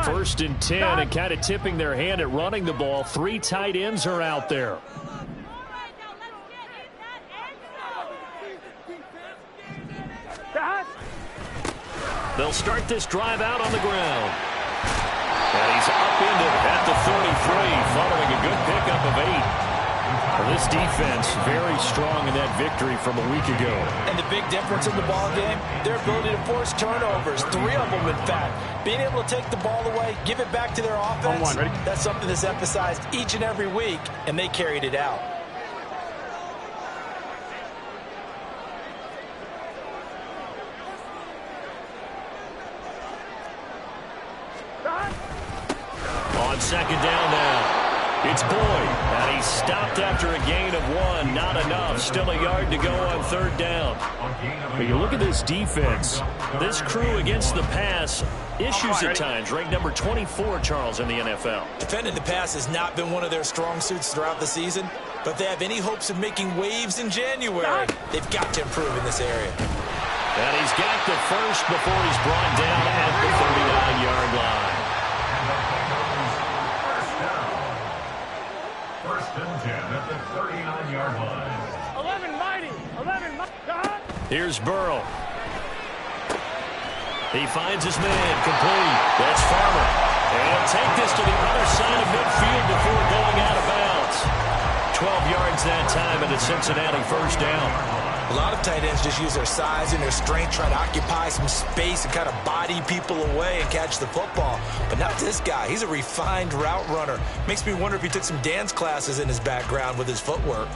First and 10, and kind of tipping their hand at running the ball. 3 tight ends are out there. They'll start this drive out on the ground. And he's upended at the 33, following a good pickup of 8. Well, this defense very strong in that victory from a week ago. And the big difference in the ball game, their ability to force turnovers, 3 of them in fact. Being able to take the ball away, give it back to their offense, that's something that's emphasized each and every week, and they carried it out. On second down now. It's Boyd, and he's stopped after a gain of 1. Not enough. Still a yard to go on third down. But you look at this defense. This crew against the pass, issues at times. Ranked number 24, Charles, in the NFL. Defending the pass has not been one of their strong suits throughout the season, but they have any hopes of making waves in January. They've got to improve in this area. And he's got the first before he's brought down at the 39-yard line. First and 10 at the 39-yard line. 11 mighty. Here's Burrow. He finds his man complete. That's Farmer. And he'll take this to the other side of midfield before going out of bounds. 12 yards that time, and it's Cincinnati first down. A lot of tight ends just use their size and their strength, try to occupy some space and kind of body people away and catch the football. But not this guy. He's a refined route runner. Makes me wonder if he took some dance classes in his background with his footwork.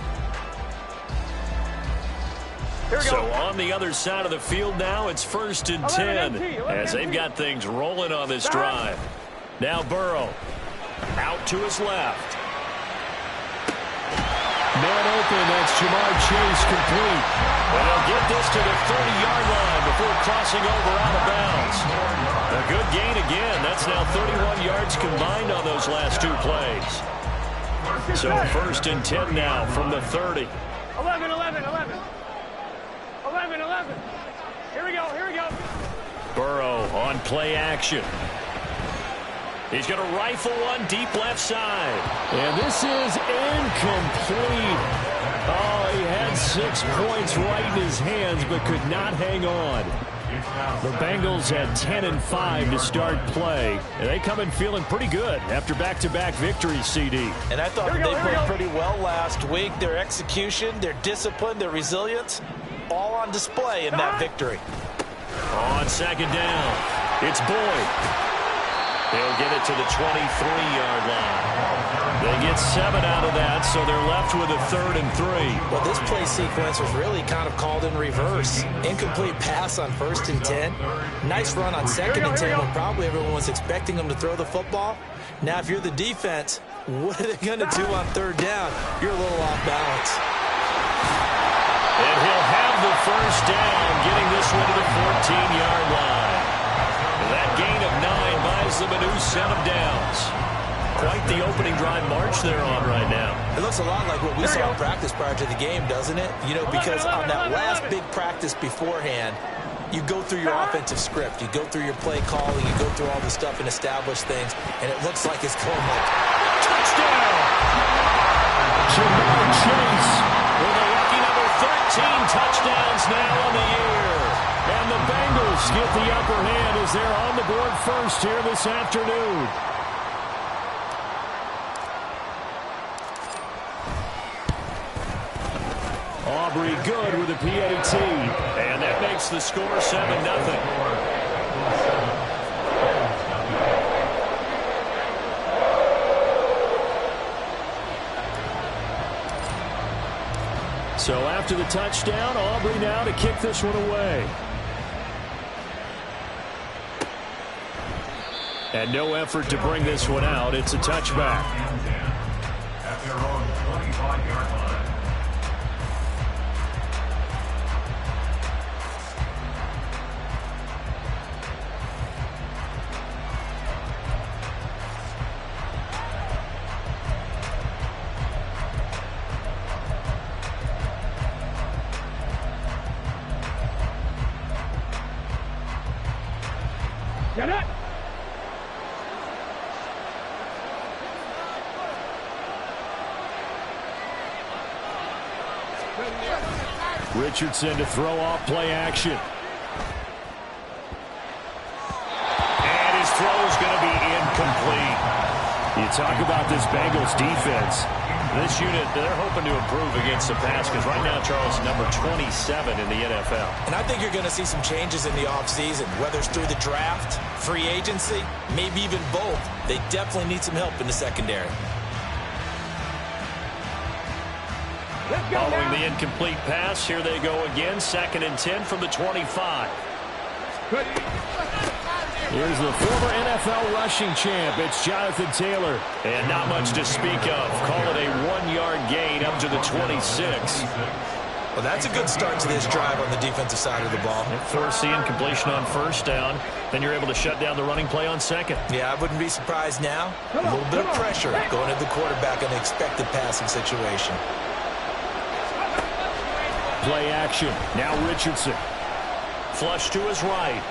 So on the other side of the field now, it's first and 10 as they've got things rolling on this drive. Now Burrow out to his left. Man open, that's Jamar Chase complete. And they'll get this to the 30-yard line before crossing over out of bounds. A good gain again. That's now 31 yards combined on those last 2 plays. So first and 10 now from the 30. 11. 11. Here we go. Burrow on play action. He's going to rifle one deep left side. And this is incomplete. Oh, he had 6 points right in his hands but could not hang on. The Bengals had 10-5 to start play. And they come in feeling pretty good after back-to-back victories, CD. And I thought they played pretty well last week. Their execution, their discipline, their resilience, all on display in that victory. On second down, it's Boyd. They'll get it to the 23-yard line. They get 7 out of that, so they're left with a 3rd and 3. Well, this play sequence was really kind of called in reverse. Incomplete pass on 1st and 10. Nice run on 2nd and 10 when probably everyone was expecting them to throw the football. Now, if you're the defense, what are they going to do on 3rd down? You're a little off balance. And he'll have the first down, getting this one to the 14-yard line. That gain of 9 buys them a new set of downs. Quite the opening drive march they're on right now. It looks a lot like what we saw in practice prior to the game, doesn't it? You know, because on that last big practice beforehand, you go through your offensive script. You go through your play calling. You go through all the stuff and establish things. And it looks like it's going like touchdown. Jamar Chase with a lucky number 13 touchdowns now on the year. And the Bengals get the upper hand as they're on the board first here this afternoon. Aubrey good with a PAT. And that makes the score 7-0. So after the touchdown, Aubrey now to kick this one away. And no effort to bring this one out. It's a touchback. At their own 25-yard line. Get it! Richardson to throw off play action. And his throw is going to be incomplete. You talk about this Bengals defense. This unit, they're hoping to improve against the pass because right now, Charles, number 27 in the NFL. And I think you're going to see some changes in the offseason, whether it's through the draft, free agency, maybe even both. They definitely need some help in the secondary. Following the incomplete pass, here they go again. 2nd and 10 from the 25. Here's the former NFL rushing champ. It's Jonathan Taylor. And not much to speak of. Call it a 1-yard gain up to the 26. Well, that's a good start to this drive on the defensive side of the ball. Force the incompletion on 1st down. Then you're able to shut down the running play on 2nd. Yeah, I wouldn't be surprised now. A little bit of pressure going at the quarterback in the expected passing situation. Play action. Now Richardson. Flush to his right.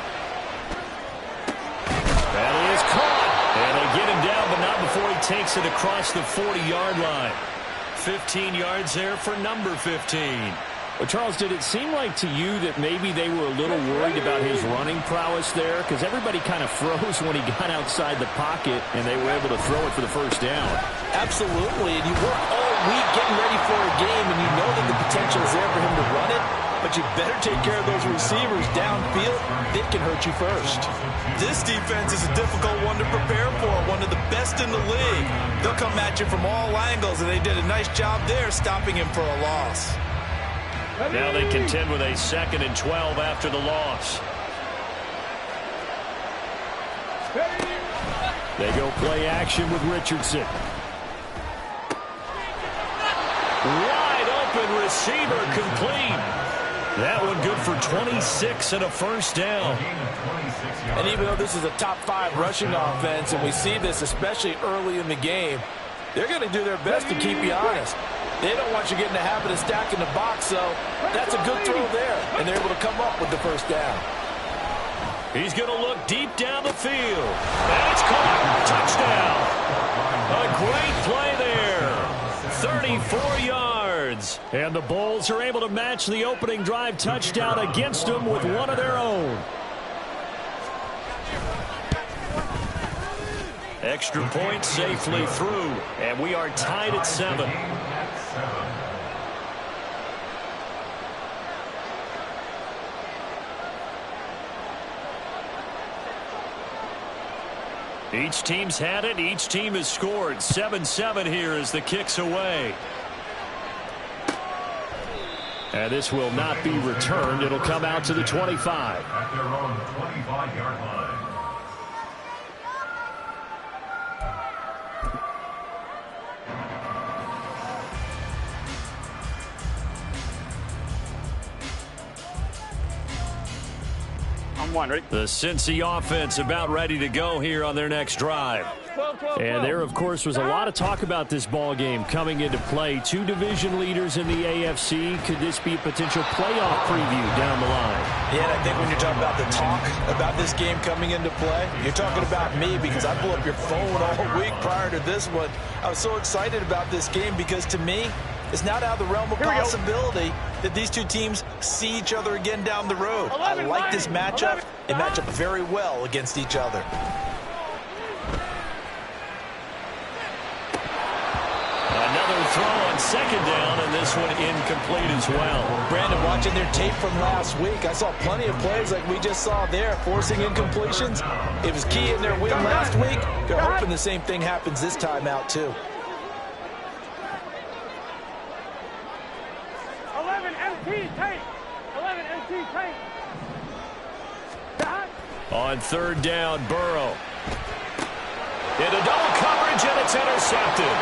That is caught. And they get him down, but not before he takes it across the 40-yard line. 15 yards there for number 15. Well, Charles, did it seem like to you that maybe they were a little worried about his running prowess there? Because everybody kind of froze when he got outside the pocket, and they were able to throw it for the 1st down. Absolutely, and you work all week getting ready for a game, and you know that the potential is there for him to run it, but you better take care of those receivers downfield. They can hurt you first. This defense is a difficult one to prepare for, one of the best in the league. They'll come at you from all angles, and they did a nice job there stopping him for a loss. Now they contend with a 2nd and 12 after the loss. They go play action with Richardson. Wide open receiver complete. That one good for 26 and a 1st down. And even though this is a top 5 rushing offense, and we see this especially early in the game, they're going to do their best to keep you honest. They don't want you getting the habit of stacking the box, so that's a good throw there, and they're able to come up with the 1st down. He's going to look deep down the field. And it's caught. Touchdown. A great play there. 34 yards. And the Bulls are able to match the opening drive touchdown against them with one of their own. Extra point safely through, and we are tied at 7. Each team's had it. Each team has scored. 7-7 here as the kick's away. And this will not be returned. It'll come out to the 25. At their own 25-yard line. The Cincy offense about ready to go here on their next drive. And there, of course, was a lot of talk about this ball game coming into play. 2 division leaders in the AFC. Could this be a potential playoff preview down the line? Yeah, and I think when you're talking about the talk about this game coming into play, you're talking about me because I blew up your phone all week prior to this one. I was so excited about this game because, to me, it's not out of the realm of possibility that these two teams see each other again down the road. I like this matchup. They match up very well against each other. Another throw on 2nd down, and this one incomplete as well. Brandon, watching their tape from last week, I saw plenty of plays like we just saw there, forcing incompletions. It was key in their win last week. They're hoping the same thing happens this time out, too. 11 MT tape. 11 MT tape. On 3rd down, Burrow. Into double coverage, and it's intercepted.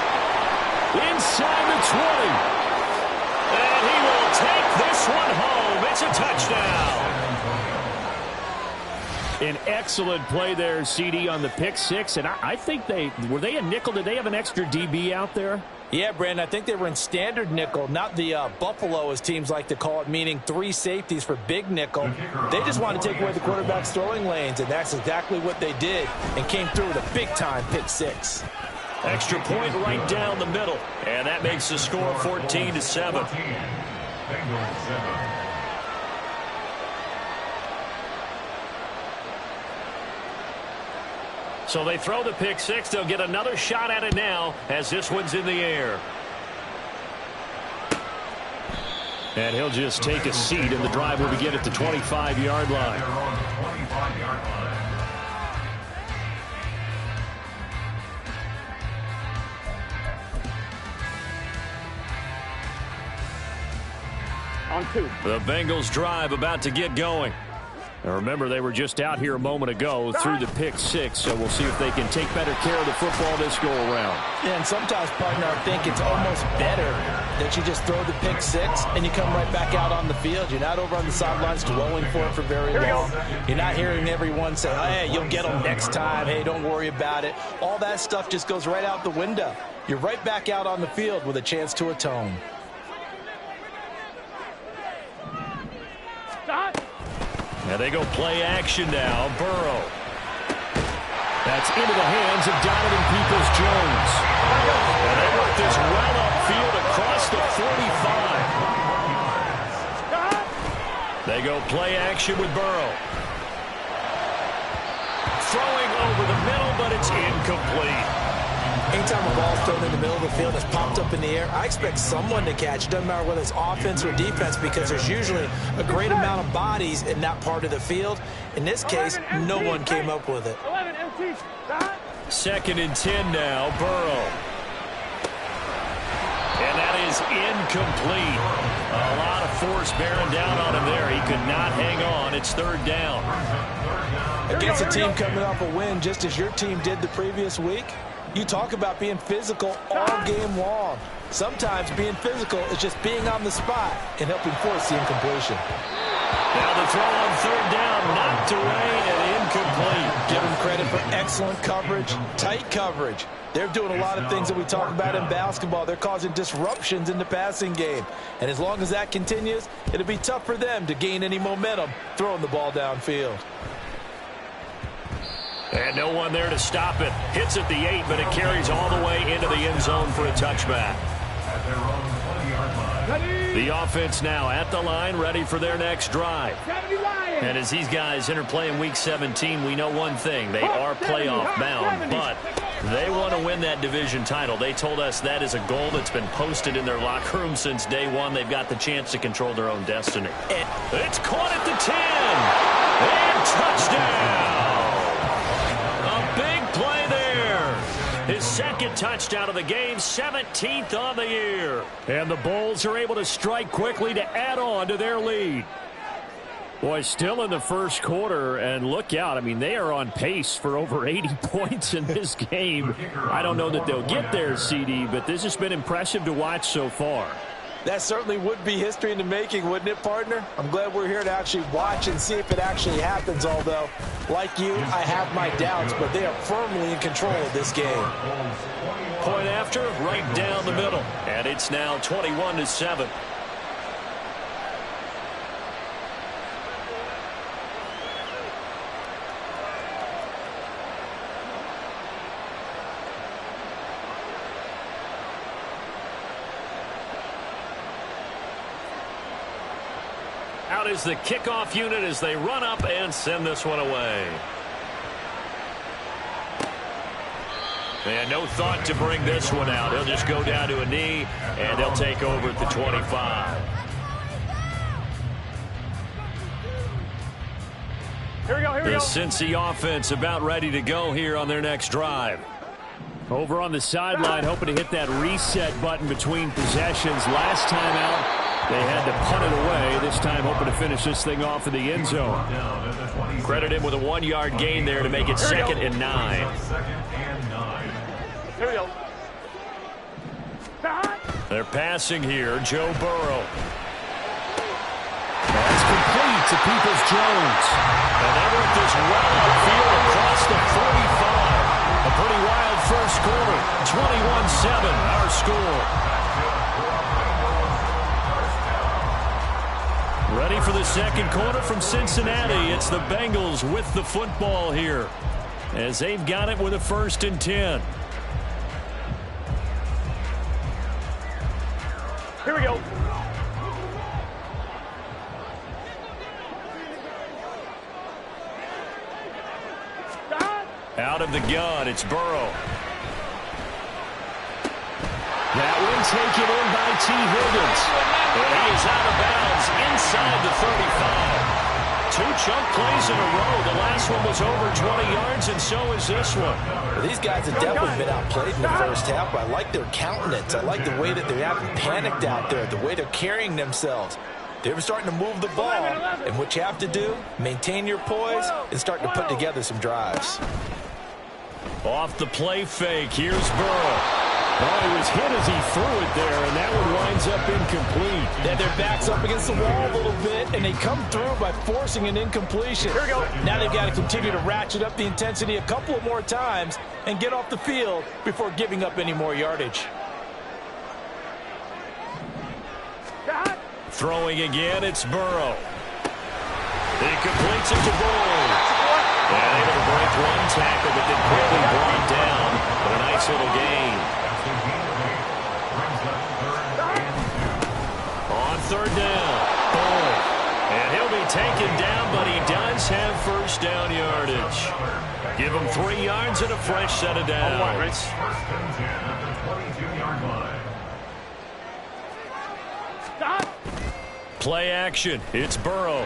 Inside the 20. And he will take this one home. It's a touchdown. An excellent play there, CD, on the pick 6. And I think were they a nickel? Did they have an extra DB out there? Yeah, Brandon, I think they were in standard nickel, not the Buffalo, as teams like to call it, meaning 3 safeties for big nickel. They just wanted to take away the quarterback's throwing lanes, and that's exactly what they did, and came through with a big-time pick 6. Extra point right down the middle, and that makes the score 14-7. Bengals 7. So they throw the pick six. They'll get another shot at it now as this one's in the air. And he'll just take a seat, and the drive will begin at the 25-yard line. On 2. The Bengals drive about to get going. Now remember, they were just out here a moment ago through the pick six, so we'll see if they can take better care of the football this go-around. Yeah, and sometimes, partner, I think it's almost better that you just throw the pick six and you come right back out on the field. You're not over on the sidelines dwelling for it for very long. You're not hearing everyone say, hey, you'll get them next time. Hey, don't worry about it. All that stuff just goes right out the window. You're right back out on the field with a chance to atone. Now they go play action now. Burrow. That's into the hands of Donovan Peoples-Jones. And they work this well upfield across the 45. They go play action with Burrow. Throwing over the middle, but it's incomplete. Anytime a ball's thrown in the middle of the field that's popped up in the air, I expect someone to catch. Doesn't matter whether it's offense or defense, because there's usually a great amount of bodies in that part of the field. In this case, no one came up with it. 11 MT. 2nd and 10 now. Burrow. And that is incomplete. A lot of force bearing down on him there. He could not hang on. It's 3rd down. Against a team coming off a win, just as your team did the previous week, you talk about being physical all game long. Sometimes being physical is just being on the spot and helping force the incompletion. Now the throw on 3rd down, knocked away and incomplete. Give them credit for excellent coverage, tight coverage. They're doing a lot of things that we talk about in basketball. They're causing disruptions in the passing game. And as long as that continues, it'll be tough for them to gain any momentum throwing the ball downfield. And no one there to stop it. Hits at the 8, but it carries all the way into the end zone for a touchback. The offense now at the line, ready for their next drive. And as these guys enter play in Week 17, we know one thing. They are playoff bound, but they want to win that division title. They told us that is a goal that's been posted in their locker room since day one. They've got the chance to control their own destiny. It's caught at the 10. And touchdown. His 2nd touchdown of the game, 17th on the year. And the Bulls are able to strike quickly to add on to their lead. Boy, still in the first quarter, and look out. I mean, they are on pace for over 80 points in this game. I don't know that they'll get there, CD, but this has been impressive to watch so far. That certainly would be history in the making, wouldn't it, partner? I'm glad we're here to actually watch and see if it actually happens, although, like you, I have my doubts, but they are firmly in control of this game. Point after, right down the middle, and it's now 21-7. Out is the kickoff unit as they run up and send this one away. And no thought to bring this one out. He'll just go down to a knee, and he'll take over at the 25. Here we go, here we The go. Cincy offense about ready to go here on their next drive. Over on the sideline, hoping to hit that reset button between possessions. Last time out, they had to punt it away. This time hoping to finish this thing off in the end zone. Credit him with a 1-yard gain there to make it 2nd and 9. Here we go. They're passing here. Joe Burrow. That's complete to Peoples-Jones. And they work this well upfield across the 45. A pretty wild first quarter. 21-7, our score. Ready for the 2nd quarter from Cincinnati. It's the Bengals with the football here as they've got it with a 1st and 10. Here we go. of the gun. It's Burrow. That one taken in by T. Higgins. And he is out of bounds inside the 35. 2 chunk plays in a row. The last one was over 20 yards, and so is this one. Well, these guys have definitely been outplayed in the first half, but I like their countenance. I like the way that they haven't panicked out there, the way they're carrying themselves. They're starting to move the ball, and what you have to do, maintain your poise and start to put together some drives. Off the play fake, here's Burrow. Oh, he was hit as he threw it there, and that one winds up incomplete. Yeah, their back's up against the wall a little bit, and they come through by forcing an incompletion. Here we go. Now they've got to continue to ratchet up the intensity a couple of more times and get off the field before giving up any more yardage. Throwing again, it's Burrow. He completes it to Boyd. And able to break one tackle, but then quickly brought down. But a nice little gain. On third down, Boyd. And he'll be taken down, but he does have first down yardage. Give him 3 yards and a fresh set of downs. Play action. It's Burrow.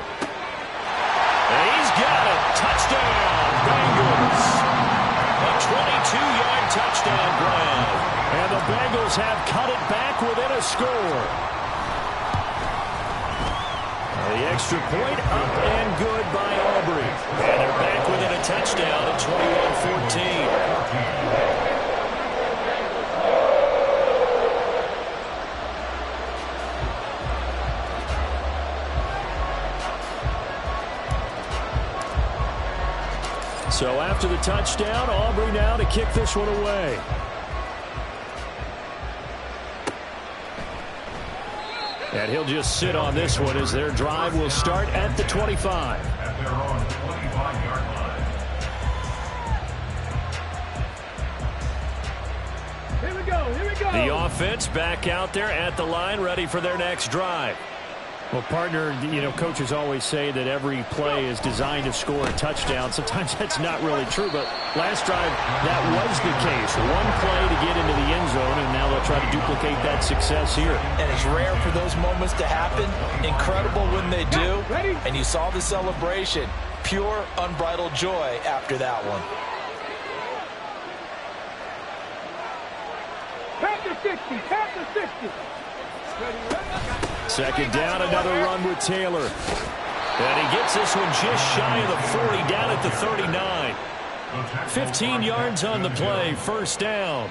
And he's got it. Touchdown, Bengals. A 22-yard touchdown grab. And the Bengals have cut it back within a score. The extra point up and good by Aubrey. And they're back within a touchdown at 21-14. So after the touchdown, Aubrey now to kick this one away. And he'll just sit on this one as their drive will start at the 25. At their own 25-yard line. Here we go, here we go. The offense back out there at the line, ready for their next drive. Well, partner, you know, coaches always say that every play is designed to score a touchdown. Sometimes that's not really true, but last drive, that was the case. One play to get into the end zone, and now they'll try to duplicate that success here. And it's rare for those moments to happen. Incredible when they do. And you saw the celebration. Pure, unbridled joy after that one. Pass the 60, pass the 60. Second down, another run with Taylor. And he gets this one just shy of the 40, down at the 39. 15 yards on the play, first down.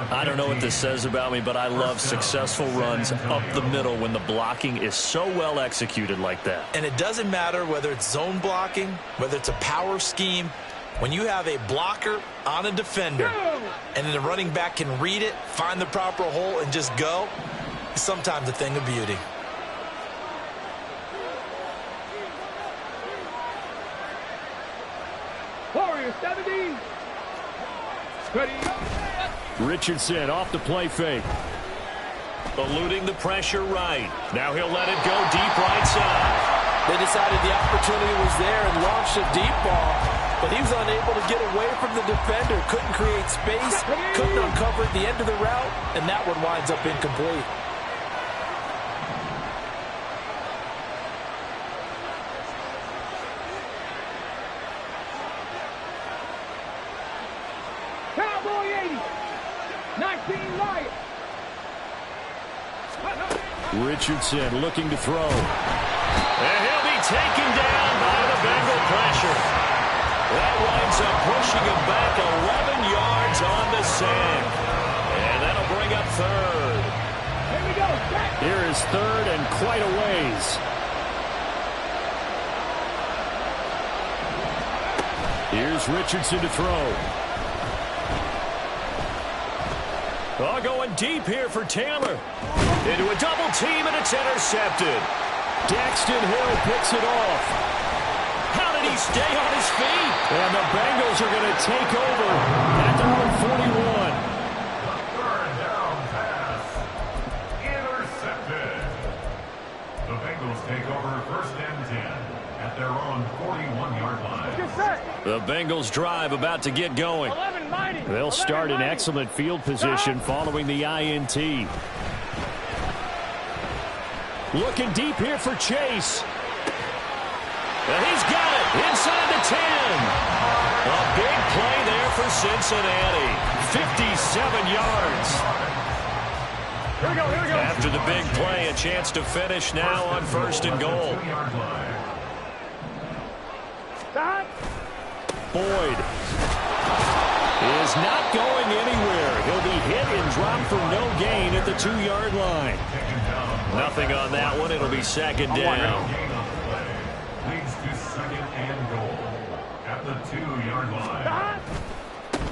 I don't know what this says about me, but I love successful runs up the middle when the blocking is so well executed like that. And it doesn't matter whether it's zone blocking, whether it's a power scheme. When you have a blocker on a defender, and then the running back can read it, find the proper hole, and just go, it's sometimes a thing of beauty. Warrior 70. Ready. Richardson off the play fake. Eluding the pressure right. Now he'll let it go deep right side. They decided the opportunity was there and launched a deep ball, but he was unable to get away from the defender. Couldn't create space, couldn't uncover at the end of the route, and that one winds up incomplete. Cowboy 80. 19 Lions. Richardson looking to throw. And he'll be taken down by the Bengal pressure. That winds up pushing him back 11 yards on the sack. And that'll bring up third. Here we go. Here is third and quite a ways. Here's Richardson to throw. Oh, going deep here for Taylor. Into a double team, and it's intercepted. Daxton Hill picks it off. How did he stay on his feet? And the Bengals are going to take over at their own 41. Third down pass. Intercepted. The Bengals take over first and 10 at their own 41-yard line. Get set. The Bengals drive about to get going. They'll start in excellent field position following the INT. Looking deep here for Chase. And he's got it inside the 10. A big play there for Cincinnati. 57 yards. Here we go, here we go. After the big play, a chance to finish now on 1st and goal. Stop. Boyd is not going anywhere. He'll be hit and dropped for no gain at the 2-yard line. Nothing on that one. It'll be 2nd down. Leads to 2nd and goal at the 2-yard line. Stop.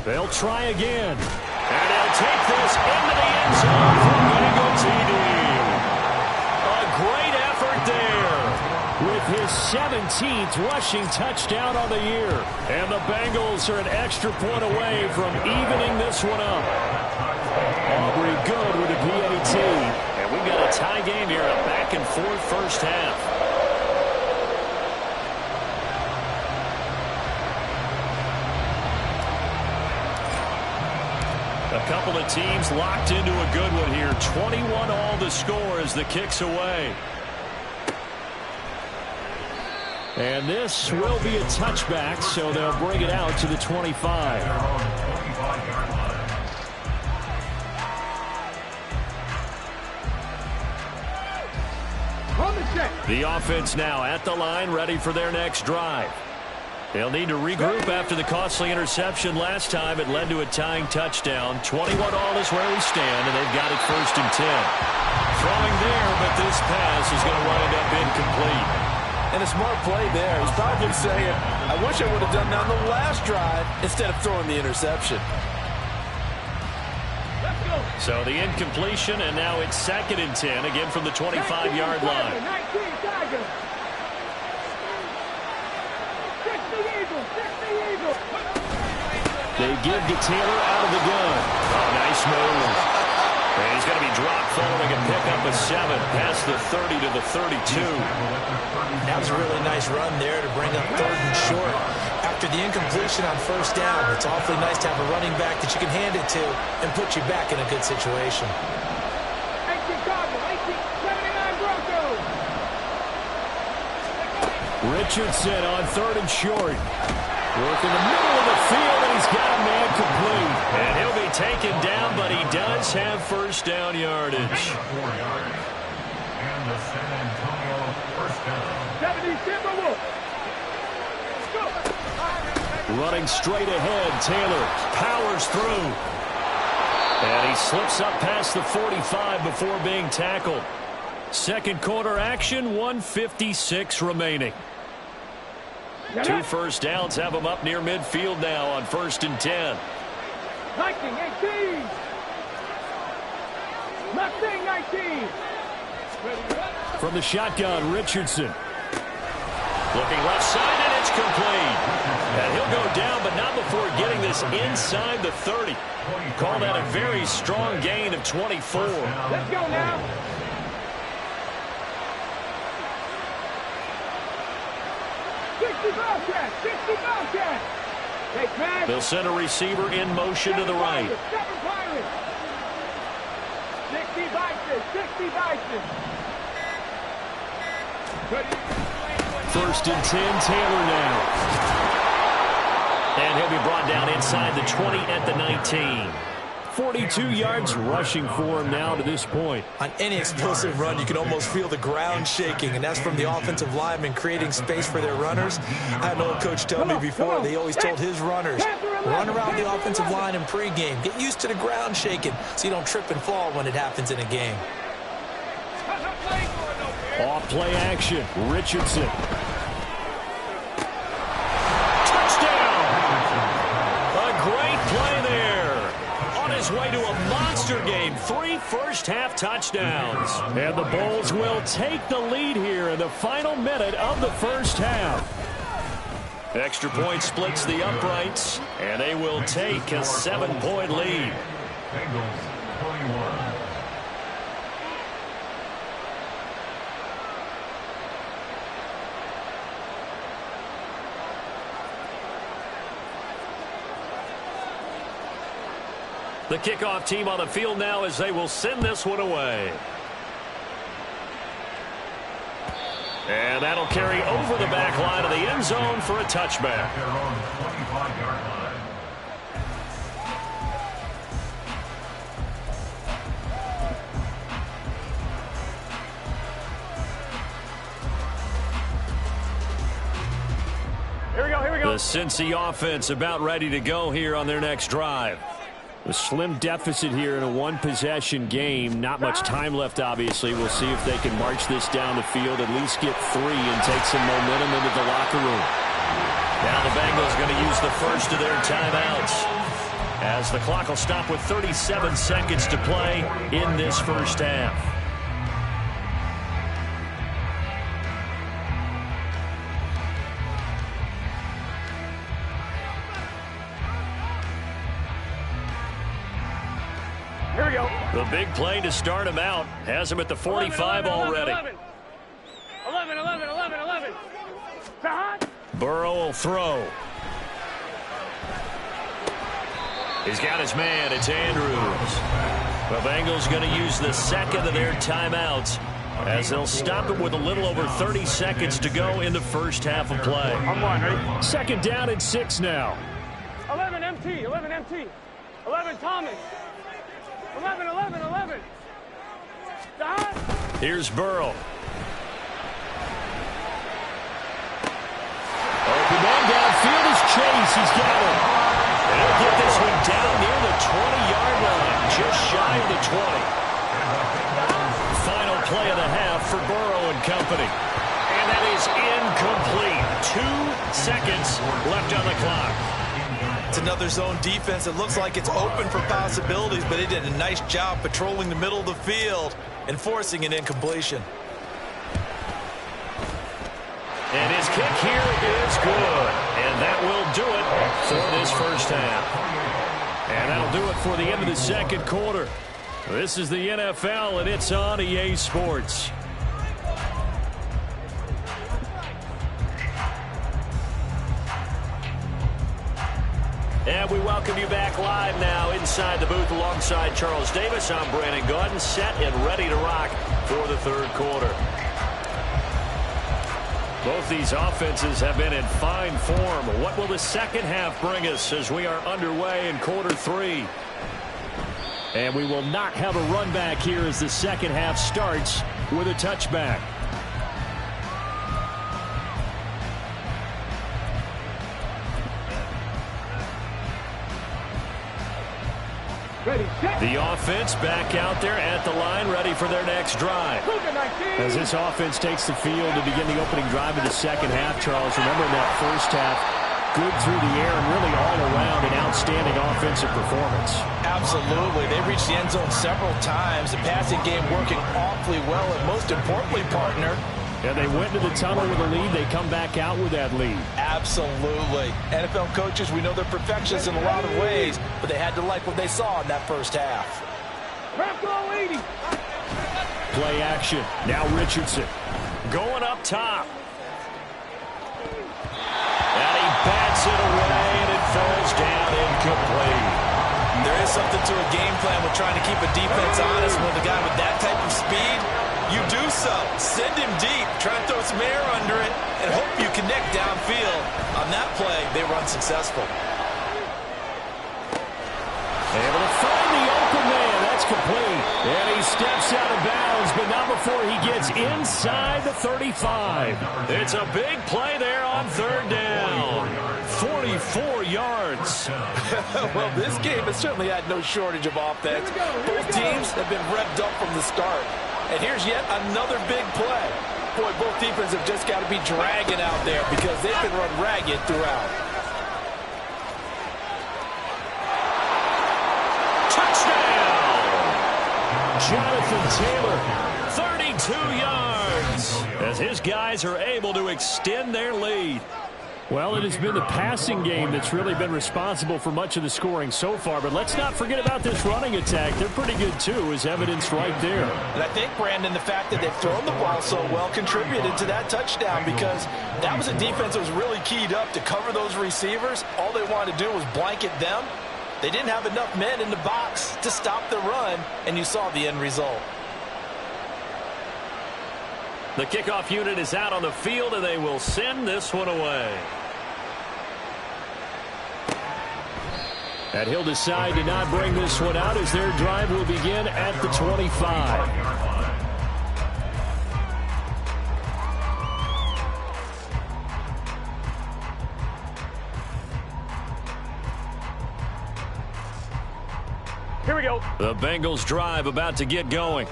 They'll try again. And they'll take this into the end zone for a Bengal TD. A great effort there. With his 17th rushing touchdown on the year. And the Bengals are an extra point away from evening this one up. Aubrey good with a PAT. And we've got a tie game here, a back-and-forth first half. A couple of teams locked into a good one here. 21 all the score as the kick's away. And this will be a touchback, so they'll bring it out to the 25. The offense now at the line, ready for their next drive. They'll need to regroup after the costly interception last time. It led to a tying touchdown. 21 all is where we stand, and they've got it 1st and 10. Throwing there, but this pass is going to wind up incomplete. And a smart play there. He's probably saying, I wish I would have done that on the last drive instead of throwing the interception. So the incompletion, and now it's 2nd and 10, again from the 25-yard line. They give to Taylor out of the gun. Oh, nice move. And he's going to be dropped following a pickup of 7 past the 30 to the 32. That was a really nice run there to bring up 3rd and short. After the incompletion on 1st down, it's awfully nice to have a running back that you can hand it to and put you back in a good situation. 1879 Broncos. Richardson on 3rd and short. Work in the middle of the field, and he's got a man complete. And he'll be taken down, but he does have 1st down yardage. 4 yards. And the San Antonio 1st down. 70 Timberwolves. Running straight ahead, Taylor powers through. And he slips up past the 45 before being tackled. 2nd quarter action, 1:56 remaining. 2 first downs have him up near midfield now on 1st and 10. 19-18. Mustang 19. From the shotgun, Richardson. Looking left side, and it's complete. And he'll go down, but not before getting this inside the 30. Call that a very strong gain of 24. Let's go now. They'll send a receiver in motion to the right. 60 Bison. 1st and 10, Taylor now. And he'll be brought down inside the 20 at the 19. 42 yards rushing for him now to this point. On any explosive run, you can almost feel the ground shaking, and that's from the offensive linemen creating space for their runners. I had an old coach tell me before, they always told his runners, run around the offensive line in pregame. Get used to the ground shaking so you don't trip and fall when it happens in a game. Off play action, Richardson. Touchdown! A great play there. On his way to a monster game. 3 first-half touchdowns. And the Bulls will take the lead here in the final minute of the first half. Extra point splits the uprights, and they will take a 7-point lead. Bengals 21. The kickoff team on the field now as they will send this one away. And that'll carry over the back line of the end zone for a touchback. Their own 25-yard line. Here we go, here we go. The Cincy offense about ready to go here on their next drive. A slim deficit here in a one-possession game. Not much time left, obviously. We'll see if they can march this down the field, at least get 3 and take some momentum into the locker room. Now the Bengals going to use the first of their timeouts, as the clock will stop with 37 seconds to play in this first half. Here we go. The big play to start him out has him at the 45 already. 11. Burrow will throw. He's got his man. It's Andrews. The Bengals going to use the second of their timeouts, as they'll stop it with a little over 30 seconds to go in the first half of play. I'm one, ready? Second down and 6 now. 11 MT. 11 Thomas. 11. Here's Burrow. Open man downfield is Chase. He's got it. And he'll get this one down near the 20-yard line, just shy of the 20. Final play of the half for Burrow and company. And that is incomplete. 2 seconds left on the clock. It's another zone defense. It looks like it's open for possibilities, but they did a nice job patrolling the middle of the field and forcing an incompletion. And his kick here is good. And that will do it for this first half. And that'll do it for the end of the second quarter. This is the NFL, and it's on EA Sports. And we welcome you back live now inside the booth alongside Charles Davis. I'm Brandon Gaudin, set and ready to rock for the third quarter. Both these offenses have been in fine form. What will the second half bring us as we are underway in quarter 3? And we will not have a run back here as the second half starts with a touchback. The offense back out there at the line, ready for their next drive. As this offense takes the field to begin the opening drive of the second half, Charles, remember in that first half, good through the air and really all around an outstanding offensive performance. Absolutely. They reached the end zone several times. The passing game working awfully well, and most importantly, partner, and they went to the tunnel with a lead. They come back out with that lead. Absolutely. NFL coaches, we know they're perfectionists in a lot of ways, but they had to like what they saw in that first half. Play action. Now Richardson. Going up top. And he bats it away, and it falls down incomplete. There is something to a game plan with trying to keep a defense honest with a guy with that type of speed. You do so. Send him deep. Try and throw some air under it and hope you connect downfield. On that play, they were unsuccessful. Able to find the open man. That's complete. And he steps out of bounds, but not before he gets inside the 35. It's a big play there on third down. 44 yards. Well, this game has certainly had no shortage of offense. Both teams have been revved up from the start. And here's yet another big play. Boy, both defenses have just got to be dragging out there because they've been run ragged throughout. Touchdown! Jonathan Taylor, 32 yards, as his guys are able to extend their lead. Well, it has been the passing game that's really been responsible for much of the scoring so far. But let's not forget about this running attack. They're pretty good, too, as evidenced right there. And I think, Brandon, the fact that they've thrown the ball so well contributed to that touchdown because that was a defense that was really keyed up to cover those receivers. All they wanted to do was blanket them They didn't have enough men in the box to stop the run, and you saw the end result. The kickoff unit is out on the field, and they will send this one away. And he'll decide to not bring this one out as their drive will begin at the 25. Here we go. The Bengals drive about to get going.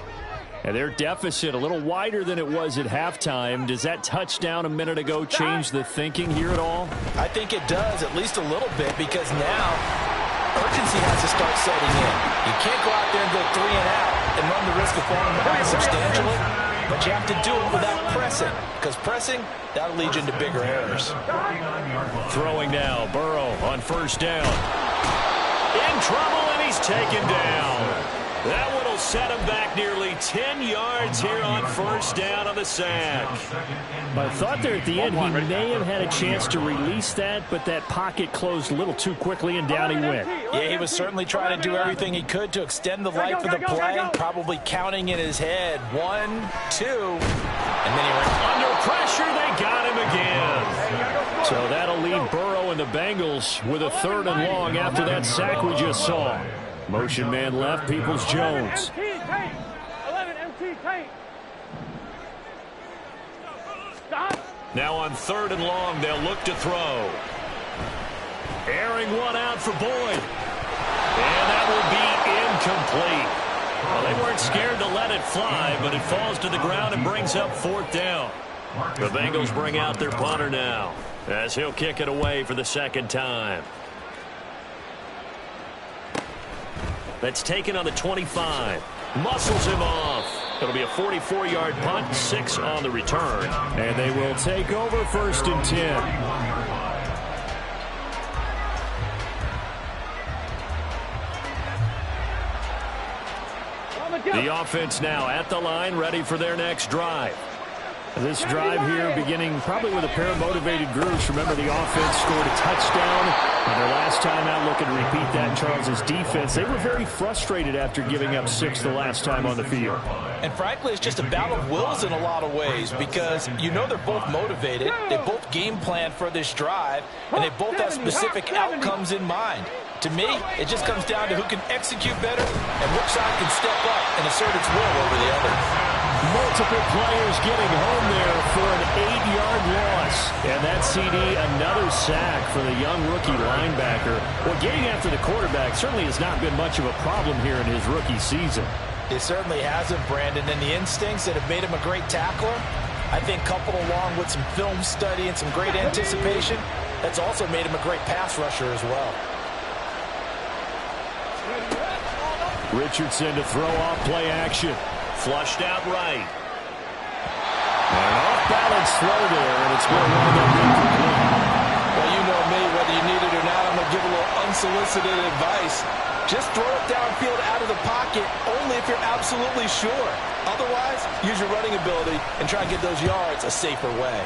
And their deficit a little wider than it was at halftime. Does that touchdown a minute ago change the thinking here at all? I think it does, at least a little bit, because now urgency has to start setting in. You can't go out there and go 3 and out and run the risk of falling behind substantially, but you have to do it without pressing, because pressing, that'll lead you into bigger errors. Throwing now, Burrow on first down. In trouble, and he's taken down. That one will set him back nearly 10 yards here on first down on the sack. But I thought there at the end he may have had a chance to release that, but that pocket closed a little too quickly, and down he went. Yeah, he was certainly trying to do everything he could to extend the life of the play, probably counting in his head. 1, 2, and then he went under pressure. They got him again. So that'll leave Burrow and the Bengals with a 3rd and long after that sack we just saw. Motion man left, Peoples-Jones. 11 MT tank. Stop. Now on 3rd and long, they'll look to throw. Airing one out for Boyd. And that will be incomplete. Well, they weren't scared to let it fly, but it falls to the ground and brings up 4th down. The Bengals bring out their punter now, as he'll kick it away for the 2nd time. That's taken on the 25. Muscles him off. It'll be a 44-yard punt, 6 on the return. And they will take over 1st and 10. The offense now at the line, ready for their next drive. This drive here beginning probably with a pair of motivated groups. Remember, the offense scored a touchdown. And their last time out, looking to repeat that in Charles' defense. They were very frustrated after giving up 6 the last time on the field. And frankly, it's just a battle of wills in a lot of ways, because you know they're both motivated. They both game plan for this drive, and they both have specific outcomes in mind. To me, it just comes down to who can execute better and which side can step up and assert its will over the other. Multiple players getting home there for an 8-yard loss. And that CD, another sack for the young rookie linebacker. Well, getting after the quarterback certainly has not been much of a problem here in his rookie season. It certainly hasn't, Brandon. And the instincts that have made him a great tackler, I think coupled along with some film study and some great anticipation, that's also made him a great pass rusher as well. Richardson to throw off play action. Flushed out right. An off-balance throw there, and it's going to wind up incomplete. Well, you know me, whether you need it or not, I'm going to give a little unsolicited advice. Just throw it downfield out of the pocket only if you're absolutely sure. Otherwise, use your running ability and try and get those yards a safer way.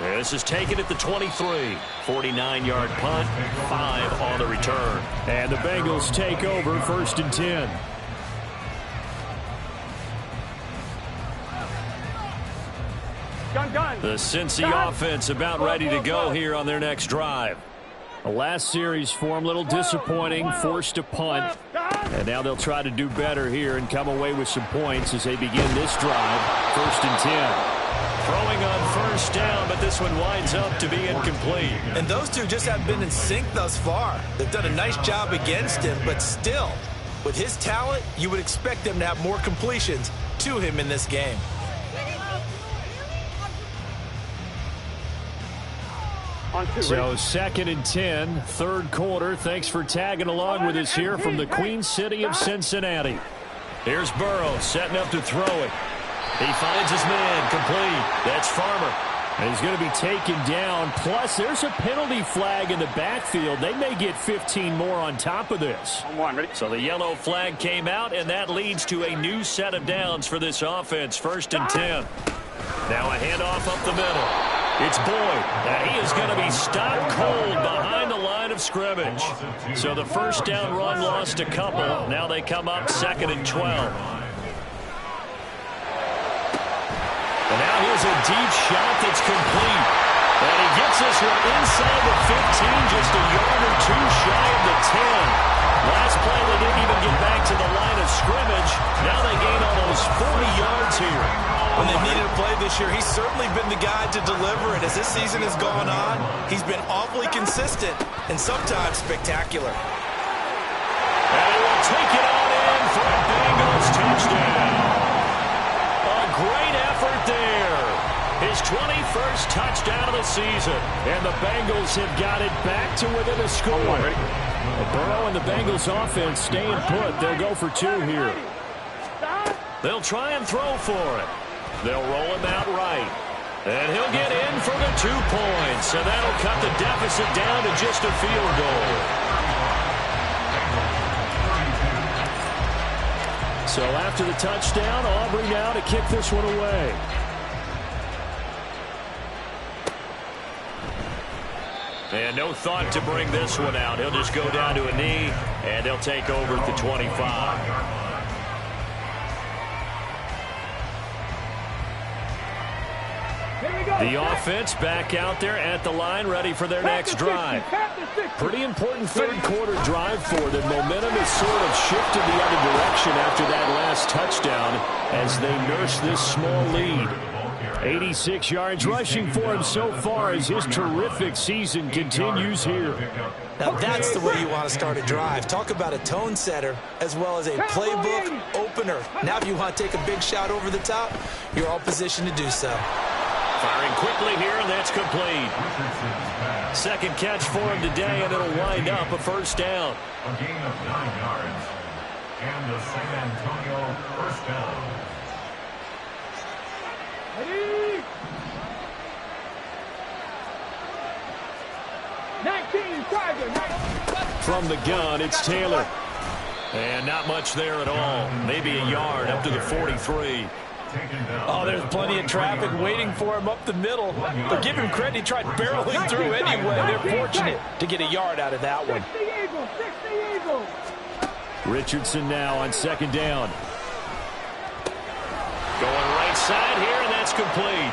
This is taken at the 23. 49-yard punt, 5 on the return. And the Bengals take over 1st and 10. The Cincy offense about ready to go here on their next drive. The last series for them, a little disappointing, forced to punt. And now they'll try to do better here and come away with some points as they begin this drive. 1st and 10. Throwing on first down, but this one winds up to be incomplete. And those two just haven't been in sync thus far. They've done a nice job against him, but still, with his talent, you would expect them to have more completions to him in this game. So 2nd and 10, 3rd quarter. Thanks for tagging along with us here from the Queen City of Cincinnati. Here's Burrow setting up to throw it. He finds his man, complete. That's Farmer. And he's going to be taken down. Plus, there's a penalty flag in the backfield. They may get 15 more on top of this. So the yellow flag came out, and that leads to a new set of downs for this offense. 1st and 10. Now a handoff up the middle. It's Boyd, and he is going to be stopped cold behind the line of scrimmage. So the first down run lost a couple. Now they come up 2nd and 12. And now here's a deep shot that's complete. And he gets this one inside the 15, just a yard or two shy of the 10. Last play, they didn't even get back to the line of scrimmage. Now they gain almost 40 yards here. When they needed a play this year, he's certainly been the guy to deliver. And as this season has gone on, he's been awfully consistent and sometimes spectacular. And he will take it on in for a Bengals touchdown. A great effort there. His 21st touchdown of the season. And the Bengals have got it back to within a score. Burrow and the Bengals offense staying put. They'll go for 2 here. They'll try and throw for it. They'll roll him out right. And he'll get in for the 2 points. And that'll cut the deficit down to just a field goal. So after the touchdown, Aubrey now to kick this one away. And no thought to bring this one out. He'll just go down to a knee, and they'll take over at the 25. The offense back out there at the line, ready for their next drive. Pretty important third quarter drive for them. Momentum has sort of shifted the other direction after that last touchdown as they nurse this small lead. 86 yards rushing for him so far as his terrific season continues here. Now that's the way you want to start a drive. Talk about a tone setter as well as a playbook opener. Now if you want to take a big shot over the top, you're all positioned to do so. Firing quickly here, and that's complete. Second catch for him today, and it'll wind up a first down. A gain of 9 yards. And the San Antonio first down. Ready? 19, Tiger. From the gun, it's Taylor. And not much there at all. Maybe a yard up to the 43. Oh, there's plenty of traffic waiting for him up the middle. But give him credit, he tried barreling through anyway. They're fortunate to get a yard out of that one. 60 Eagles. Richardson now on second down. Going right side here, and that's complete.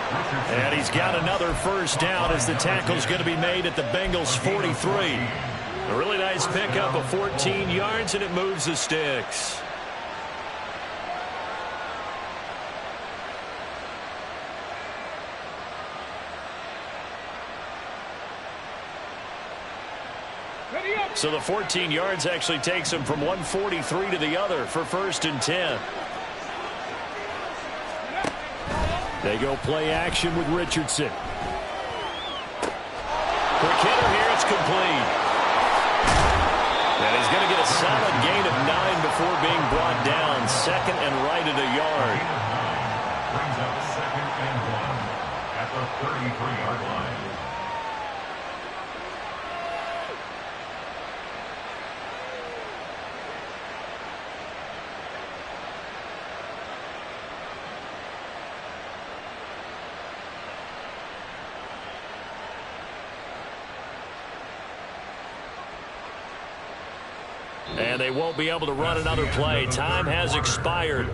And he's got another first down as the tackle's going to be made at the Bengals 43. A really nice pickup of 14 yards, and it moves the sticks. So the 14 yards actually takes him from 143 to the other for 1st and 10. They go play action with Richardson. Quick hitter here, it's complete. And he's going to get a solid gain of 9 before being brought down. 2nd and right at a yard. Brings up 2nd and 1 at the 33-yard line. And they won't be able to run another play. Time has expired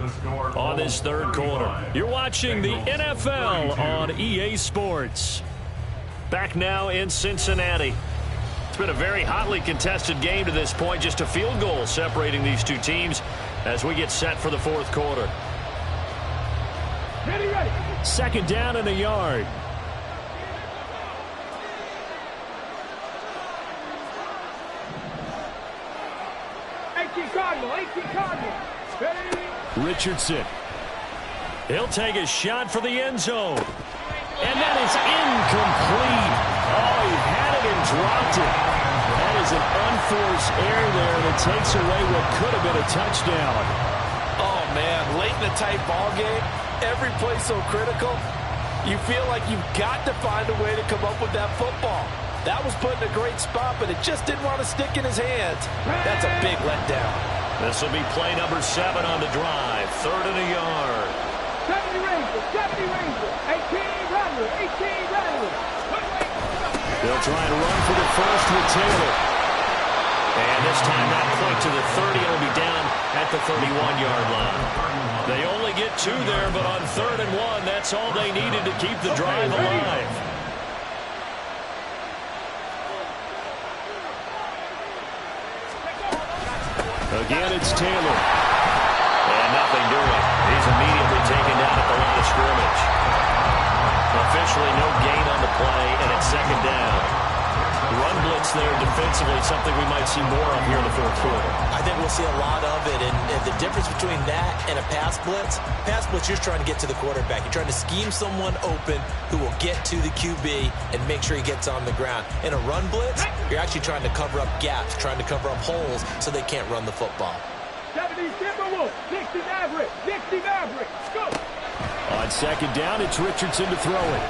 on this third quarter. You're watching the NFL on EA Sports. Back now in Cincinnati. It's been a very hotly contested game to this point. Just a field goal separating these two teams as we get set for the fourth quarter. Ready. Second down and a yard. Cardinal. Ready? Richardson. He'll take a shot for the end zone. And that is incomplete. Oh, he had it and dropped it. That is an unforced error there that takes away what could have been a touchdown. Oh, man, late in the tight ball game, every play so critical, you feel like you've got to find a way to come up with that football. That was put in a great spot, but it just didn't want to stick in his hands. That's a big letdown. This will be play number 7 on the drive. 3rd and a yard. 70 Rangers. 18 Rangers. They'll try and run for the first with Taylor. And this time not quite to the 30. It'll be down at the 31-yard line. They only get 2 there, but on 3rd and 1, that's all they needed to keep the drive alive. Again, it's Taylor. And nothing doing. He's immediately taken down at the line of scrimmage. Officially no gain on the play, and it's 2nd down. Run blitz there defensively, something we might see more of here in the 4th quarter. I think we'll see a lot of it, and the difference between that and a pass blitz, you're just trying to get to the quarterback. You're trying to scheme someone open who will get to the QB and make sure he gets on the ground. In a run blitz, you're actually trying to cover up gaps, trying to cover up holes so they can't run the football. 70 Timberwolves, 60 Maverick, 60 Maverick, go! On 2nd down, it's Richardson to throw it.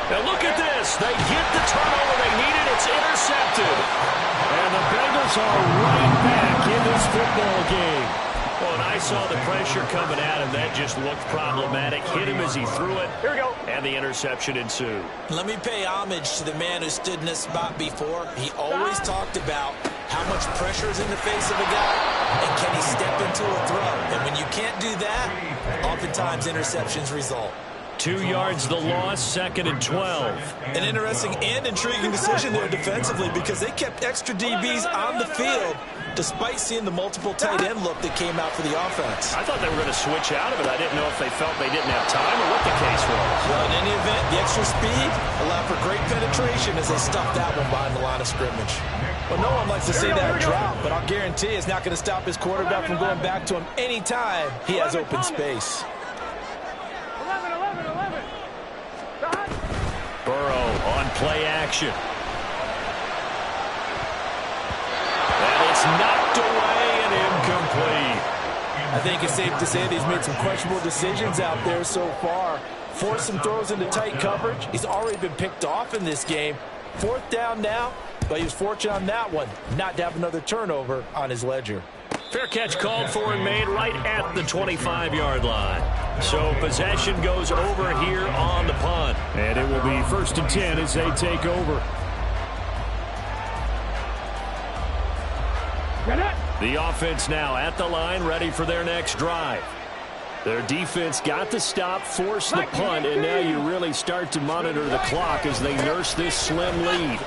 Now look at this. They get the turnover they needed. It's intercepted. And the Bengals are right back in this football game. Well, and I saw the pressure coming at him. That just looked problematic. Hit him as he threw it. Here we go. And the interception ensued. Let me pay homage to the man who stood in this spot before. He always talked about how much pressure is in the face of a guy, and can he step into a throw. And when you can't do that, oftentimes interceptions result. 2 yards the loss, 2nd and 12. An interesting and intriguing decision there defensively because they kept extra DBs on the field despite seeing the multiple tight end look that came out for the offense. I thought they were going to switch out of it. I didn't know if they felt they didn't have time or what the case was. Well, in any event, the extra speed allowed for great penetration as they stuffed that one behind the line of scrimmage. Well, no one likes to see that drop, but I'll guarantee it's not going to stop his quarterback from going back to him anytime he has open space. 11. Burrow on play action. And it's knocked away and incomplete. I think it's safe to say that he's made some questionable decisions out there so far. Forced some throws into tight coverage. He's already been picked off in this game. 4th down now, but he was fortunate on that one not to have another turnover on his ledger. Fair catch called for and made right at the 25-yard line. So possession goes over here on the punt. And it will be 1st and 10 as they take over. The offense now at the line, ready for their next drive. Their defense got the stop, forced the punt, and now you really start to monitor the clock as they nurse this slim lead.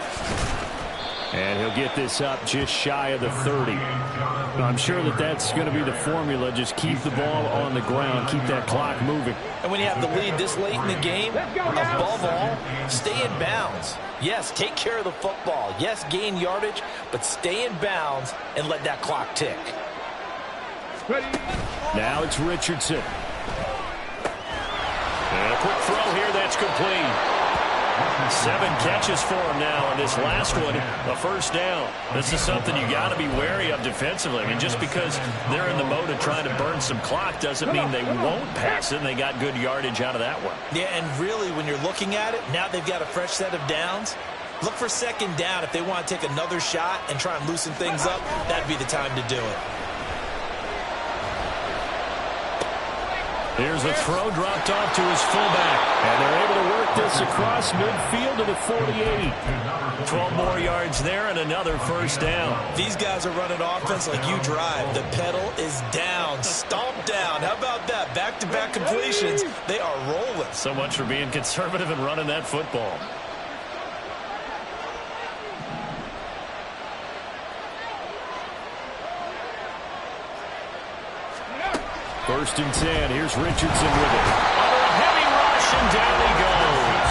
And he'll get this up just shy of the 30. I'm sure that that's going to be the formula. Just keep the ball on the ground. Keep that clock moving. And when you have the lead this late in the game, above all, stay in bounds. Yes, take care of the football. Yes, gain yardage, but stay in bounds and let that clock tick. Now it's Richardson. And a quick throw here that's complete. 7 catches for him now, and this last one, a 1st down. This is something you got to be wary of defensively. I mean, just because they're in the mode of trying to burn some clock doesn't mean they won't pass it, and they got good yardage out of that one. Yeah, and really, when you're looking at it, now they've got a fresh set of downs. Look for 2nd down. If they want to take another shot and try and loosen things up, that'd be the time to do it. Here's a throw dropped off to his fullback. And they're able to work this across midfield to the 48. 12 more yards there and another 1st down. These guys are running offense like you drive. The pedal is down, stomped down. How about that? Back-to-back completions. They are rolling. So much for being conservative and running that football. First and 10. Here's Richardson with it. Under a heavy rush, and down he goes.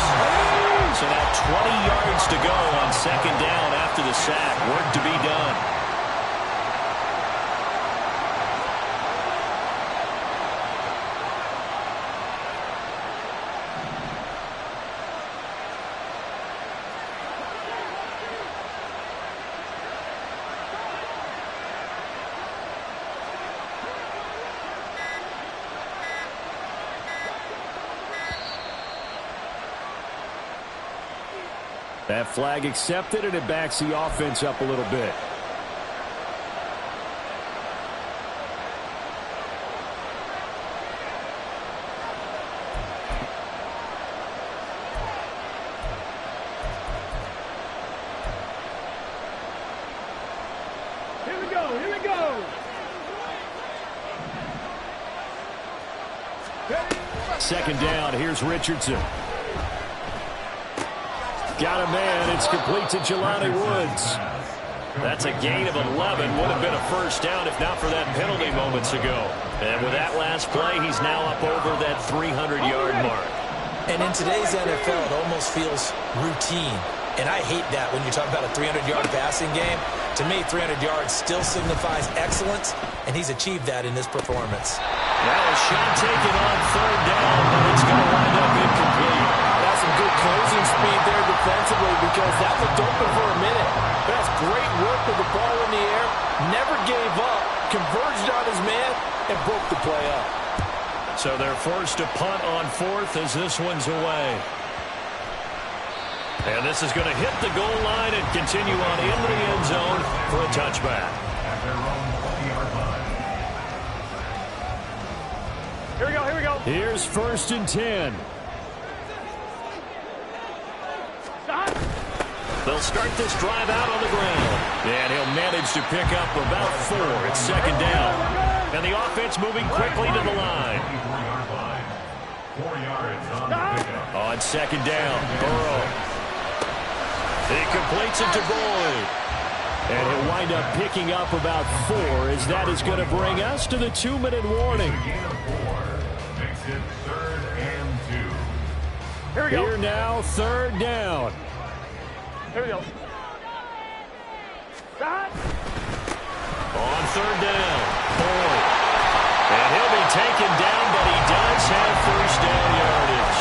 So now 20 yards to go on 2nd down after the sack. Work to be done. That flag accepted, and it backs the offense up a little bit. Second down, here's Richardson. Got a man, it's complete to Jelani Woods. That's a gain of 11. Would have been a first down if not for that penalty moments ago. And with that last play, he's now up over that 300-yard mark. And in today's NFL, it almost feels routine. And I hate that when you talk about a 300-yard passing game. To me, 300 yards still signifies excellence, and he's achieved that in this performance. Now a shot taken on third down, but it's going to wind up incomplete. That's some good closing speed there defensively because that looked open for a minute. But that's great work with the ball in the air. Never gave up, converged on his man, and broke the play up. So they're forced to punt on fourth as this one's away. And this is going to hit the goal line and continue on into the end zone for a touchback. At their own 20-yard line. Here we go, here we go. Here's 1st and 10. Stop. They'll start this drive out on the ground. And he'll manage to pick up about 4. It's second down. And the offense moving quickly to the line. 24-yard line. 4 yards on the pickup. On second down, Burrow. He completes it to Boyd. And he'll wind up picking up about 4 as that is going to bring us to the 2-minute warning. A gain of 4. Makes it 3rd and 2. Here we go. Here now, 3rd down. Here we go. Stop. On third down, Boyd. And he'll be taken down, but he does have first down yardage.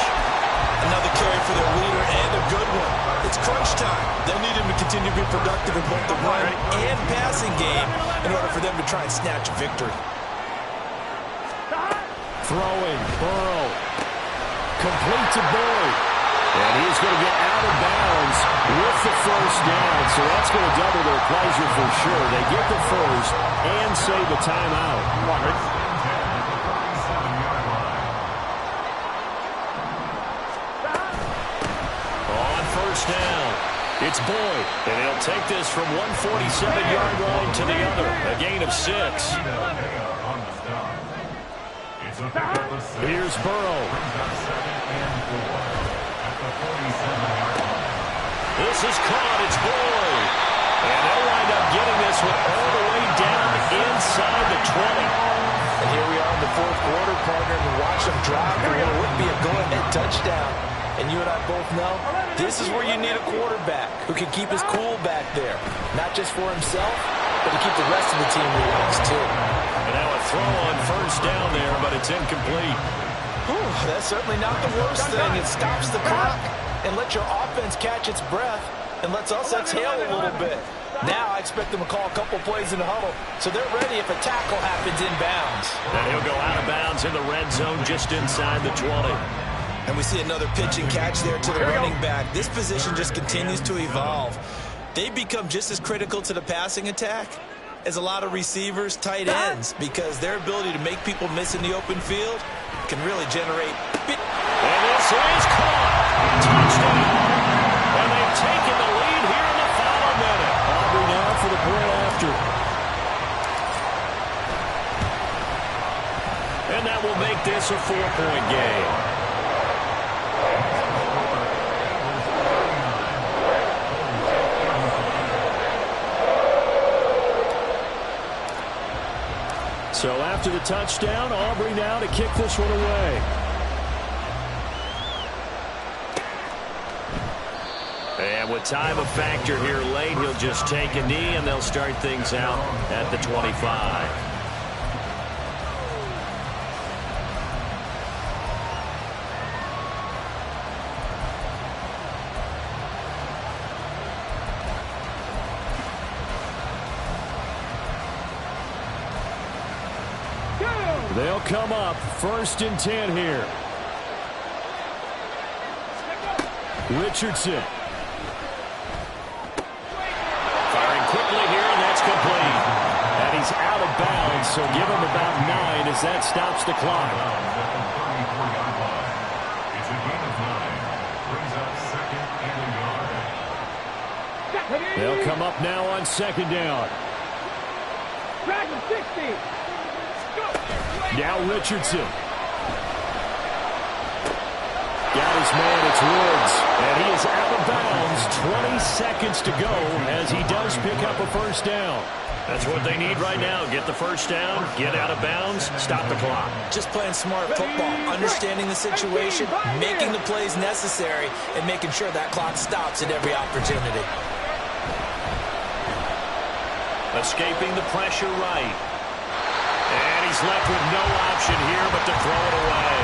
Another carry for their leader and a good one. It's crunch time. They'll need him to continue to be productive in both the run and passing game in order for them to try and snatch a victory. Throwing, Burrow. Complete to Boyd. And he's going to get out of bounds with the first down. So that's going to double their pleasure for sure. They get the first and save a timeout. Come on, Rick. On first down, it's Boyd. And he'll take this from 147-yard line to the other. A gain of 6. Here's Burrow. This is caught. It's Boyd. And they'll wind up getting this one all the way down inside the 20. And here we are in the fourth quarter, partner, and watch them drive for what would be a go-ahead touchdown. And you and I both know this is where you need a quarterback who can keep his cool back there. Not just for himself, but to keep the rest of the team relaxed, too. And now a throw on first down there, but it's incomplete. Whew, that's certainly not the worst thing. It stops the clock and lets your offense catch its breath and lets us exhale a little bit. Now I expect them to call a couple plays in the huddle so they're ready if a tackle happens inbounds. And he'll go out of bounds in the red zone just inside the 20. And we see another pitch and catch there to the running back. This position just continues to evolve. They become just as critical to the passing attack as a lot of receivers, tight ends, because their ability to make people miss in the open field can really generate. And this is caught. Touchdown. And they've taken the lead here in the final minute. Aubrey now for the point after. And that will make this a 4-point game. So after the touchdown, Aubrey now to kick this one away. And with time a factor here late, he'll just take a knee and they'll start things out at the 25. They'll come up 1st and 10 here. Richardson. Firing quickly here, and that's complete. And he's out of bounds, so give him about 9 as that stops the clock. It's a gain of 9. Brings up 2nd and a yard. They'll come up now on 2nd down. Drag him 60. Now Richardson. Got his man, it's Woods. And he is out of bounds. 20 seconds to go as he does pick up a first down. That's what they need right now. Get the first down, get out of bounds, stop the clock. Just playing smart football, understanding the situation, making the plays necessary, and making sure that clock stops at every opportunity. Escaping the pressure right. And he's left with no option here but to throw it away.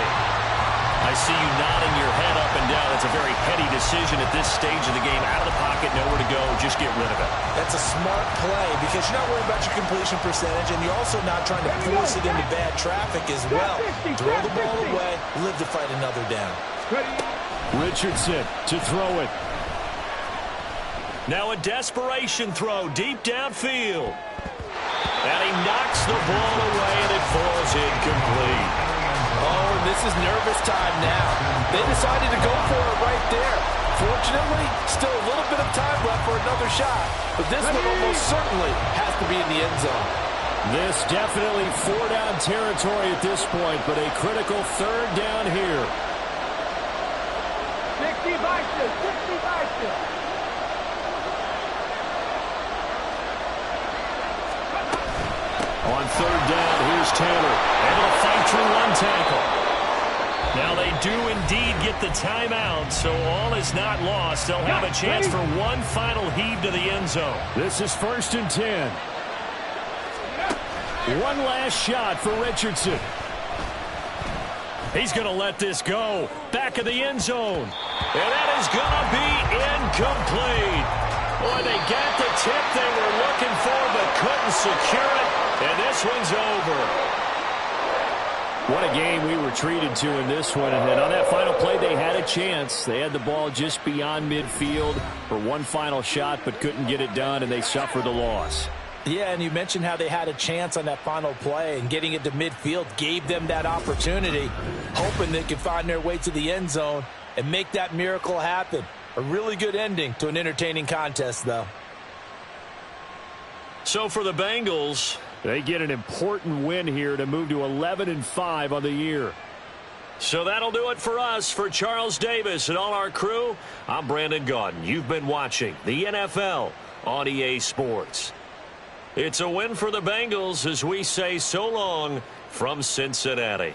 I see you nodding your head up and down. That's a very heady decision at this stage of the game. Out of the pocket, nowhere to go. Just get rid of it. That's a smart play because you're not worried about your completion percentage, and you're also not trying to force it into bad traffic as well. Throw the ball away, live to fight another down. Richardson to throw it. Now a desperation throw deep downfield. And he knocks the ball away, and it falls incomplete. Oh, and this is nervous time now. They decided to go for it right there. Fortunately, still a little bit of time left for another shot. But this one almost certainly has to be in the end zone. This definitely 4-down territory at this point, but a critical 3rd down here. 60 Bison, 60 Bison. On 3rd down, here's Taylor. Able to fight through one tackle. Now they do indeed get the timeout, so all is not lost. They'll have a chance for one final heave to the end zone. This is 1st and 10. One last shot for Richardson. He's going to let this go. Back of the end zone. And that is going to be incomplete. Boy, they got the tip they were looking for but couldn't secure it. And this one's over. What a game we were treated to in this one. And on that final play, they had a chance. They had the ball just beyond midfield for one final shot, but couldn't get it done, and they suffered the loss. Yeah, and you mentioned how they had a chance on that final play, and getting it to midfield gave them that opportunity, hoping they could find their way to the end zone and make that miracle happen. A really good ending to an entertaining contest, though. So for the Bengals, they get an important win here to move to 11-5 on the year. So that'll do it for us. For Charles Davis and all our crew, I'm Brandon Gaudin. You've been watching the NFL on EA Sports. It's a win for the Bengals as we say so long from Cincinnati.